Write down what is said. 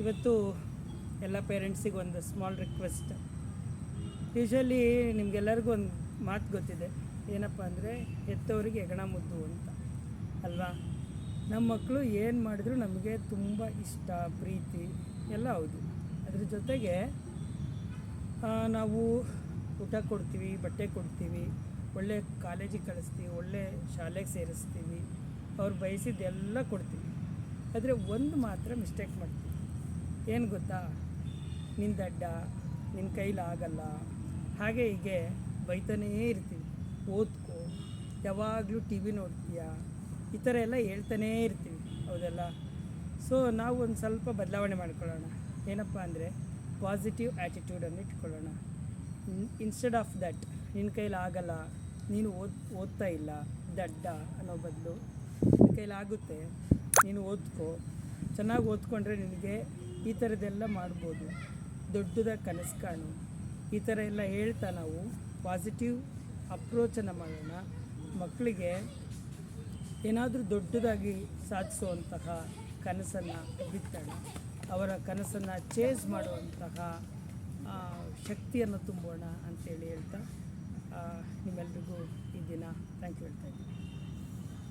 ಇವತ್ತು ಎಲ್ಲ ಪೇರೆಂಟ್ಸಿಗೆ ಒಂದು ಸ್ಮಾಲ್ ರಿಕ್ವೆಸ್ಟ್. ಯೂಶ್ವಲಿ ನಿಮಗೆಲ್ಲರಿಗೂ ಒಂದು ಮಾತು ಗೊತ್ತಿದೆ, ಏನಪ್ಪ ಅಂದರೆ ಹೆತ್ತವರಿಗೆ ಹೆಗಣ ಮುದ್ದು ಅಂತ ಅಲ್ವಾ. ನಮ್ಮ ಮಕ್ಕಳು ಏನು ಮಾಡಿದ್ರು ನಮಗೆ ತುಂಬ ಇಷ್ಟ, ಪ್ರೀತಿ ಎಲ್ಲ ಹೌದು. ಅದ್ರ ಜೊತೆಗೆ ನಾವು ಊಟ ಕೊಡ್ತೀವಿ, ಬಟ್ಟೆ ಕೊಡ್ತೀವಿ, ಒಳ್ಳೆ ಕಾಲೇಜಿಗೆ ಕಳಿಸ್ತೀವಿ, ಒಳ್ಳೆ ಶಾಲೆಗೆ ಸೇರಿಸ್ತೀವಿ, ಅವ್ರು ಬಯಸಿದ್ದೆಲ್ಲ ಕೊಡ್ತೀವಿ. ಆದರೆ ಒಂದು ಮಾತ್ರ ಮಿಸ್ಟೇಕ್ ಮಾಡ್ತೀವಿ. ಏನು ಗೊತ್ತಾ, ನಿನ್ನ ದಡ್ಡ, ನಿನ್ನ ಕೈಲಾಗಲ್ಲ, ಹಾಗೆ ಹೀಗೆ ಬೈತಾನೇ ಇರ್ತೀವಿ. ಓದ್ಕೋ, ಯಾವಾಗಲೂ ಟಿ ವಿ ನೋಡ್ತೀಯ, ಈ ಥರ ಎಲ್ಲ ಹೇಳ್ತಾನೇ ಇರ್ತೀವಿ, ಹೌದಲ್ಲ. ಸೊ ನಾವು ಒಂದು ಸ್ವಲ್ಪ ಬದಲಾವಣೆ ಮಾಡ್ಕೊಳ್ಳೋಣ. ಏನಪ್ಪ ಅಂದರೆ ಪಾಸಿಟಿವ್ ಆ್ಯಟಿಟ್ಯೂಡನ್ನು ಇಟ್ಕೊಳ್ಳೋಣ. ಇನ್ಸ್ಟೆಡ್ ಆಫ್ ದಟ್, ನಿನ್ನ ಕೈಲಾಗಲ್ಲ, ನೀನು ಓದ್ತಾ ಇಲ್ಲ, ದಡ್ಡ ಅನ್ನೋ ಬದಲು ನಿನ್ನ ಕೈಲಾಗುತ್ತೆ, ನೀನು ಓದ್ಕೋ, ಚೆನ್ನಾಗಿ ಓದ್ಕೊಂಡ್ರೆ ನಿನಗೆ ಈ ಥರದ್ದೆಲ್ಲ ಮಾಡ್ಬೋದು, ದೊಡ್ಡದಾಗಿ ಕನಸು ಕಾಣು, ಈ ಥರ ಎಲ್ಲ ಹೇಳ್ತಾ ನಾವು ಪಾಸಿಟಿವ್ ಅಪ್ರೋಚನ್ನು ಮಾಡೋಣ. ಮಕ್ಕಳಿಗೆ ಏನಾದರೂ ದೊಡ್ಡದಾಗಿ ಸಾಧಿಸುವಂತಹ ಕನಸನ್ನು ಬಿತ್ತೋಣ. ಅವರ ಕನಸನ್ನು ಚೇಸ್ ಮಾಡುವಂತಹ ಶಕ್ತಿಯನ್ನು ತುಂಬೋಣ ಅಂತೇಳಿ ಹೇಳ್ತಾ ನಿಮ್ಮೆಲ್ರಿಗೂ ಈ ದಿನ ಥ್ಯಾಂಕ್ ಯು ಹೇಳ್ತಾ ಇದ್ದೀನಿ.